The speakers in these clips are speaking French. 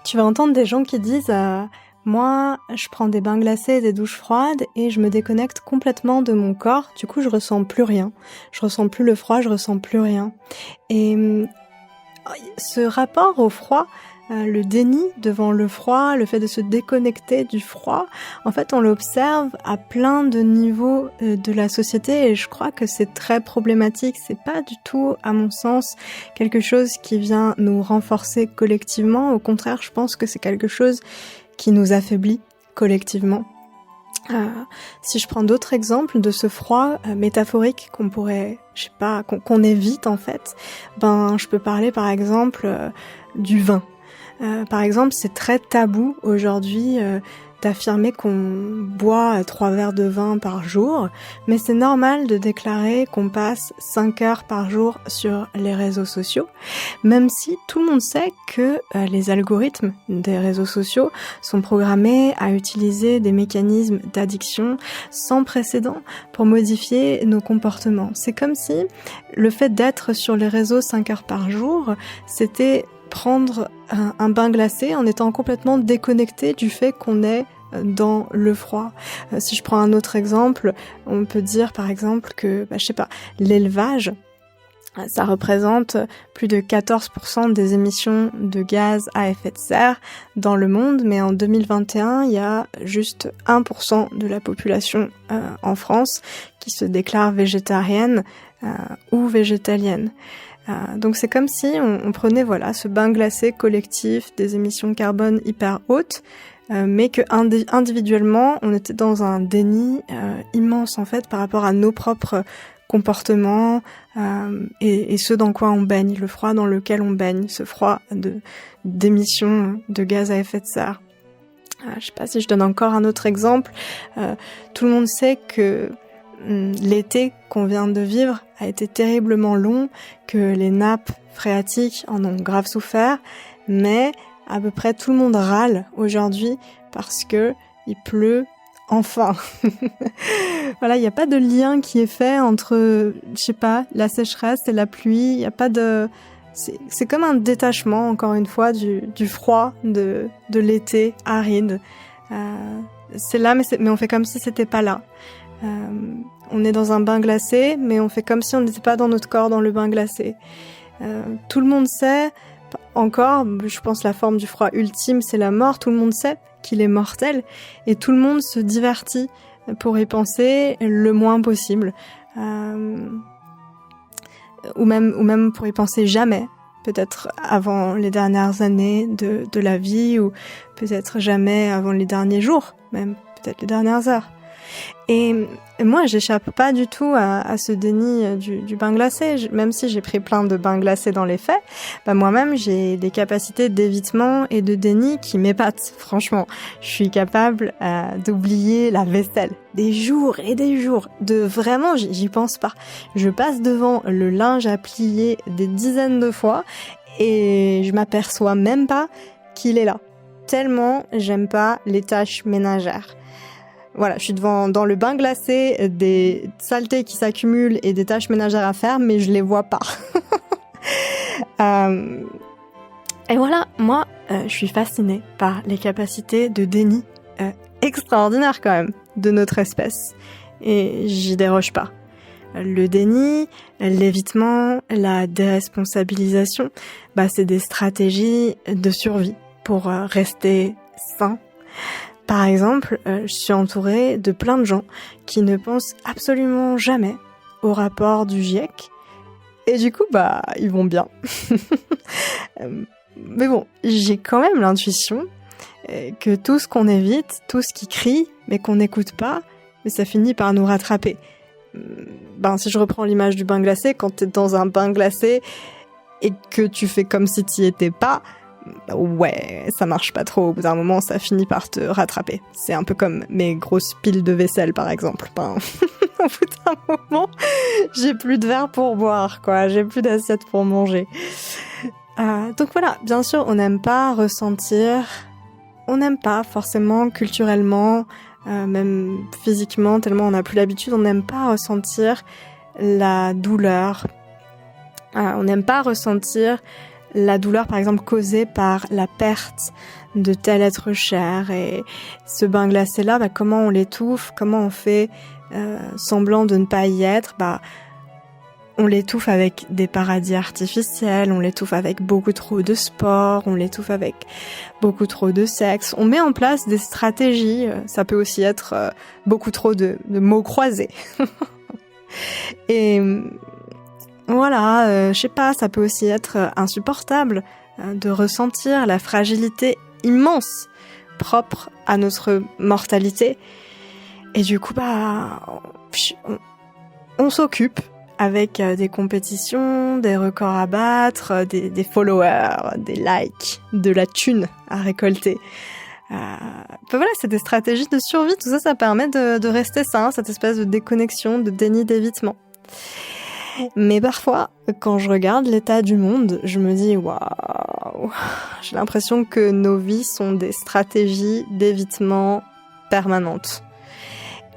Tu vas entendre des gens qui disent moi, je prends des bains glacés et des douches froides et je me déconnecte complètement de mon corps. Du coup, je ressens plus rien. Je ressens plus le froid, je ressens plus rien. Et ce rapport au froid, le déni devant le froid, le fait de se déconnecter du froid, en fait, on l'observe à plein de niveaux de la société et je crois que c'est très problématique. C'est pas du tout, à mon sens, quelque chose qui vient nous renforcer collectivement. Au contraire, je pense que c'est quelque chose qui nous affaiblit collectivement. Si je prends d'autres exemples de ce froid métaphorique qu'on pourrait, qu'on évite en fait, je peux parler par exemple du vin. Par exemple, c'est très tabou aujourd'hui d'affirmer qu'on boit 3 verres de vin par jour, mais c'est normal de déclarer qu'on passe 5 heures par jour sur les réseaux sociaux, même si tout le monde sait que les algorithmes des réseaux sociaux sont programmés à utiliser des mécanismes d'addiction sans précédent pour modifier nos comportements. C'est comme si le fait d'être sur les réseaux 5 heures par jour, c'était prendre un bain glacé en étant complètement déconnecté du fait qu'on est dans le froid. Si je prends un autre exemple, on peut dire par exemple que, l'élevage, ça représente plus de 14% des émissions de gaz à effet de serre dans le monde, mais en 2021, il y a juste 1% de la population en France qui se déclare végétarienne ou végétalienne. Donc c'est comme si on prenait ce bain glacé collectif des émissions carbone hyper hautes, mais que individuellement on était dans un déni immense en fait par rapport à nos propres comportements et ce dans quoi on baigne, le froid dans lequel on baigne, ce froid d'émissions de gaz à effet de serre. Je sais pas si je donne encore un autre exemple. Tout le monde sait que l'été qu'on vient de vivre a été terriblement long, que les nappes phréatiques en ont grave souffert, mais à peu près tout le monde râle aujourd'hui parce que il pleut enfin. Voilà, il n'y a pas de lien qui est fait entre, la sécheresse et la pluie, il n'y a pas de... C'est comme un détachement, encore une fois, du froid de l'été aride. C'est là, mais on fait comme si c'était pas là. On est dans un bain glacé, mais on fait comme si on n'était pas dans notre corps dans le bain glacé. Tout le monde sait, encore, je pense la forme du froid ultime, c'est la mort. Tout le monde sait qu'il est mortel et tout le monde se divertit pour y penser le moins possible. Ou même pour y penser jamais. Peut-être avant les dernières années de la vie ou peut-être jamais avant les derniers jours, même peut-être les dernières heures. Et moi, j'échappe pas du tout à ce déni du bain glacé. Même si j'ai pris plein de bains glacés dans les faits, moi-même, j'ai des capacités d'évitement et de déni qui m'épatent. Franchement, je suis capable d'oublier la vaisselle des jours et des jours. Vraiment, j'y pense pas. Je passe devant le linge à plier des dizaines de fois et je m'aperçois même pas qu'il est là. Tellement j'aime pas les tâches ménagères. Voilà, je suis dans le bain glacé, des saletés qui s'accumulent et des tâches ménagères à faire, mais je les vois pas. Et voilà, moi, je suis fascinée par les capacités de déni extraordinaires quand même de notre espèce. Et j'y déroge pas. Le déni, l'évitement, la déresponsabilisation, c'est des stratégies de survie pour rester sain. Par exemple, je suis entourée de plein de gens qui ne pensent absolument jamais au rapport du GIEC. Et du coup, ils vont bien. Mais bon, j'ai quand même l'intuition que tout ce qu'on évite, tout ce qui crie, mais qu'on n'écoute pas, mais ça finit par nous rattraper. Si je reprends l'image du bain glacé, quand t'es dans un bain glacé et que tu fais comme si t'y étais pas, ouais, ça marche pas trop. Au bout d'un moment, ça finit par te rattraper. C'est un peu comme mes grosses piles de vaisselle, par exemple. Au bout d'un moment, j'ai plus de verre pour boire, quoi. J'ai plus d'assiette pour manger. Donc voilà, bien sûr, on n'aime pas forcément culturellement, même physiquement, tellement on n'a plus l'habitude, on n'aime pas ressentir la douleur. On n'aime pas ressentir la douleur par exemple causée par la perte de tel être cher, et ce bain glacé là, comment on l'étouffe, comment on fait semblant de ne pas y être, on l'étouffe avec des paradis artificiels, on l'étouffe avec beaucoup trop de sport, on l'étouffe avec beaucoup trop de sexe. On met en place des stratégies, ça peut aussi être beaucoup trop de mots croisés. Et voilà, je sais pas, ça peut aussi être insupportable de ressentir la fragilité immense propre à notre mortalité. Et du coup, on s'occupe avec des compétitions, des records à battre, des followers, des likes, de la thune à récolter. Voilà, c'est des stratégies de survie, tout ça, ça permet de rester sain, cette espèce de déconnexion, de déni d'évitement. Mais parfois, quand je regarde l'état du monde, je me dis waouh, j'ai l'impression que nos vies sont des stratégies d'évitement permanentes.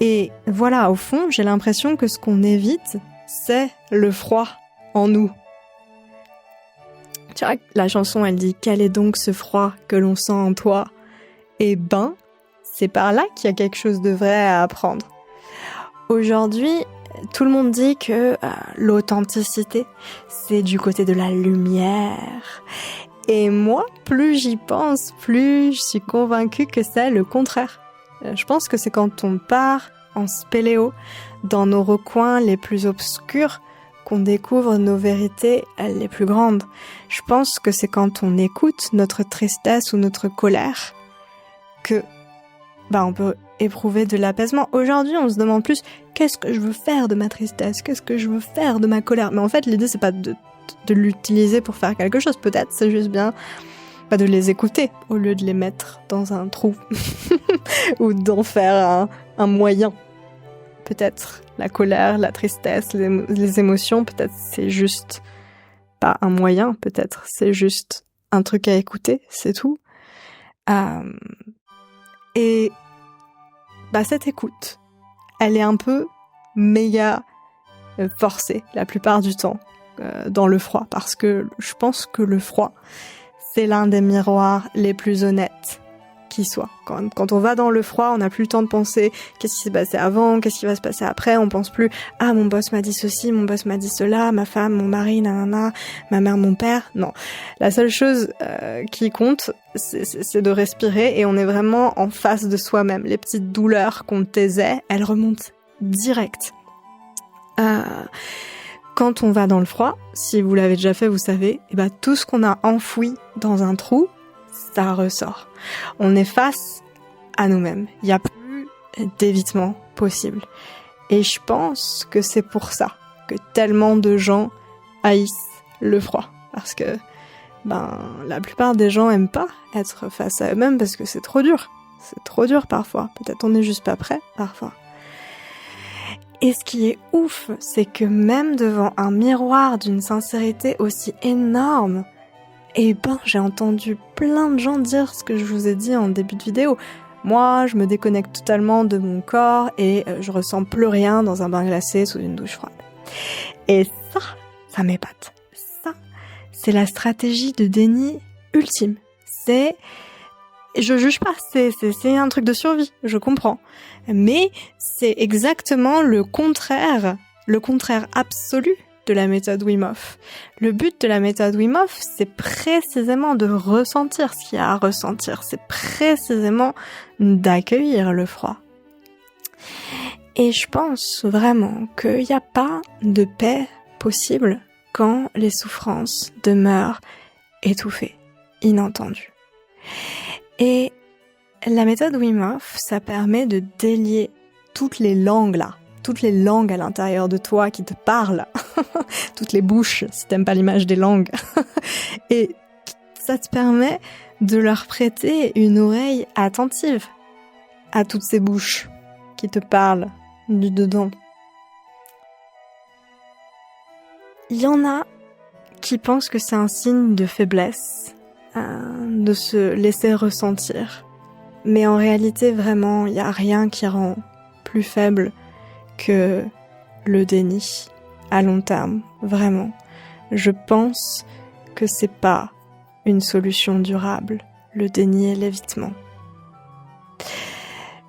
Et voilà, au fond, j'ai l'impression que ce qu'on évite, c'est le froid en nous. Tu vois, la chanson, elle dit « Quel est donc ce froid que l'on sent en toi ?» Eh ben, c'est par là qu'il y a quelque chose de vrai à apprendre. Aujourd'hui, tout le monde dit que l'authenticité, c'est du côté de la lumière. Et moi, plus j'y pense, plus je suis convaincue que c'est le contraire. Je pense que c'est quand on part en spéléo, dans nos recoins les plus obscurs, qu'on découvre nos vérités les plus grandes. Je pense que c'est quand on écoute notre tristesse ou notre colère que on peut éprouver de l'apaisement. Aujourd'hui, on se demande plus qu'est-ce que je veux faire de ma tristesse, qu'est-ce que je veux faire de ma colère. Mais en fait, l'idée c'est pas de l'utiliser pour faire quelque chose. Peut-être c'est juste bien de les écouter au lieu de les mettre dans un trou ou d'en faire un moyen. Peut-être la colère, la tristesse, les émotions, peut-être c'est juste pas un moyen, peut-être c'est juste un truc à écouter, c'est tout. Et cette écoute, elle est un peu méga forcée la plupart du temps dans le froid, parce que je pense que le froid, c'est l'un des miroirs les plus honnêtes qui soit. Quand on va dans le froid, on n'a plus le temps de penser qu'est-ce qui s'est passé avant, qu'est-ce qui va se passer après, on pense plus mon boss m'a dit ceci, mon boss m'a dit cela, ma femme, mon mari, nanana, ma mère, mon père. Non. La seule chose qui compte, c'est de respirer, et on est vraiment en face de soi-même. Les petites douleurs qu'on taisait, elles remontent direct. Quand on va dans le froid, si vous l'avez déjà fait, vous savez, tout ce qu'on a enfoui dans un trou, ça ressort. On est face à nous-mêmes. Il n'y a plus d'évitement possible. Et je pense que c'est pour ça que tellement de gens haïssent le froid. Parce que, la plupart des gens aiment pas être face à eux-mêmes parce que c'est trop dur. C'est trop dur parfois. Peut-être on n'est juste pas prêt parfois. Et ce qui est ouf, c'est que même devant un miroir d'une sincérité aussi énorme, j'ai entendu plein de gens dire ce que je vous ai dit en début de vidéo. Moi, je me déconnecte totalement de mon corps et je ressens plus rien dans un bain glacé sous une douche froide. Et ça m'épate. Ça, c'est la stratégie de déni ultime. Je juge pas, c'est un truc de survie, je comprends. Mais c'est exactement le contraire absolu de la méthode Wim Hof. Le but de la méthode Wim Hof, c'est précisément de ressentir ce qu'il y a à ressentir. C'est précisément d'accueillir le froid. Et je pense vraiment qu'il n'y a pas de paix possible quand les souffrances demeurent étouffées, inentendues. Et la méthode Wim Hof, ça permet de délier toutes les langues là, toutes les langues à l'intérieur de toi qui te parlent, toutes les bouches, si t'aimes pas l'image des langues. Et ça te permet de leur prêter une oreille attentive à toutes ces bouches qui te parlent du dedans. Il y en a qui pensent que c'est un signe de faiblesse, de se laisser ressentir. Mais en réalité, vraiment, il n'y a rien qui rend plus faible que le déni à long terme, vraiment. Je pense que c'est pas une solution durable, le déni et l'évitement.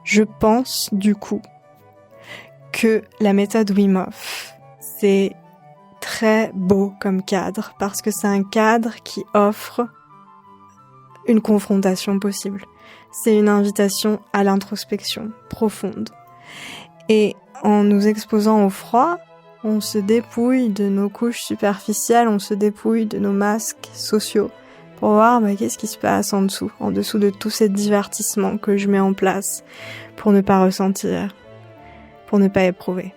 Je pense du coup que la méthode Wim Hof, c'est très beau comme cadre parce que c'est un cadre qui offre une confrontation possible. C'est une invitation à l'introspection profonde. Et en nous exposant au froid, on se dépouille de nos couches superficielles, on se dépouille de nos masques sociaux pour voir qu'est-ce qui se passe en dessous de tous ces divertissements que je mets en place pour ne pas ressentir, pour ne pas éprouver.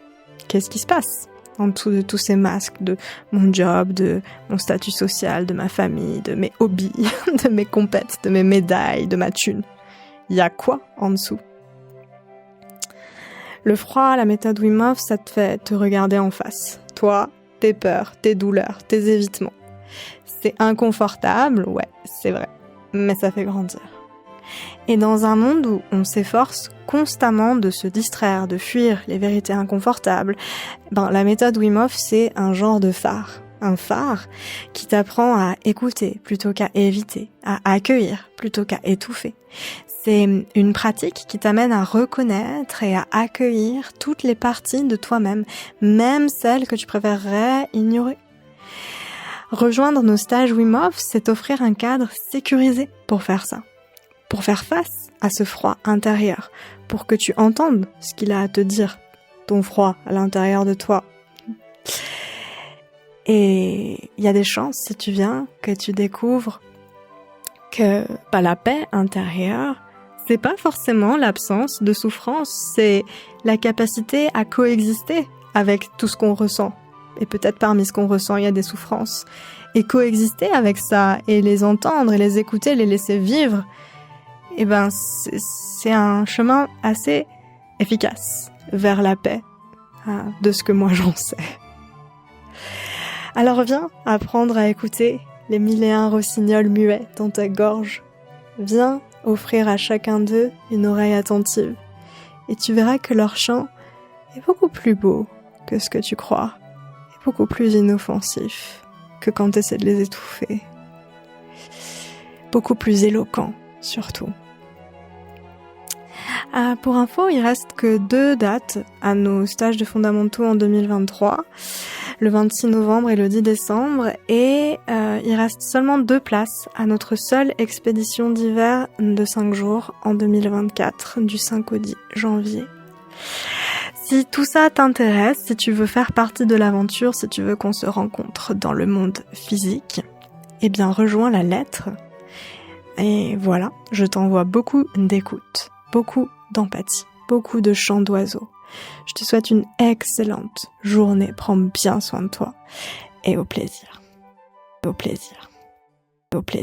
Qu'est-ce qui se passe en dessous de tous ces masques de mon job, de mon statut social, de ma famille, de mes hobbies, de mes compètes, de mes médailles, de ma thune? Il y a quoi en dessous? Le froid, la méthode Wim Hof, ça te fait te regarder en face. Toi, tes peurs, tes douleurs, tes évitements. C'est inconfortable, ouais, c'est vrai, mais ça fait grandir. Et dans un monde où on s'efforce constamment de se distraire, de fuir les vérités inconfortables, la méthode Wim Hof, c'est un genre de phare. Un phare qui t'apprend à écouter plutôt qu'à éviter, à accueillir plutôt qu'à étouffer. C'est une pratique qui t'amène à reconnaître et à accueillir toutes les parties de toi-même, même celles que tu préférerais ignorer. Rejoindre nos stages Wim Hof, c'est offrir un cadre sécurisé pour faire ça, pour faire face à ce froid intérieur, pour que tu entendes ce qu'il a à te dire, ton froid à l'intérieur de toi. Et il y a des chances, si tu viens, que tu découvres que la paix intérieure, c'est pas forcément l'absence de souffrance, c'est la capacité à coexister avec tout ce qu'on ressent. Et peut-être parmi ce qu'on ressent, il y a des souffrances. Et coexister avec ça, et les entendre, et les écouter, les laisser vivre, c'est un chemin assez efficace vers la paix, de ce que moi j'en sais. Alors viens apprendre à écouter les 1001 rossignols muets dans ta gorge. Viens offrir à chacun d'eux une oreille attentive. Et tu verras que leur chant est beaucoup plus beau que ce que tu crois. Et beaucoup plus inoffensif que quand tu essaies de les étouffer. Beaucoup plus éloquent, surtout. Pour info, il reste que 2 dates à nos stages de fondamentaux en 2023, le 26 novembre et le 10 décembre, et il reste seulement 2 places à notre seule expédition d'hiver de 5 jours en 2024, du 5 au 10 janvier. Si tout ça t'intéresse, si tu veux faire partie de l'aventure, si tu veux qu'on se rencontre dans le monde physique, rejoins la lettre. Et voilà, je t'envoie beaucoup d'écoute, beaucoup d'empathie, beaucoup de chants d'oiseaux. Je te souhaite une excellente journée, prends bien soin de toi et au plaisir. Au plaisir. Au plaisir.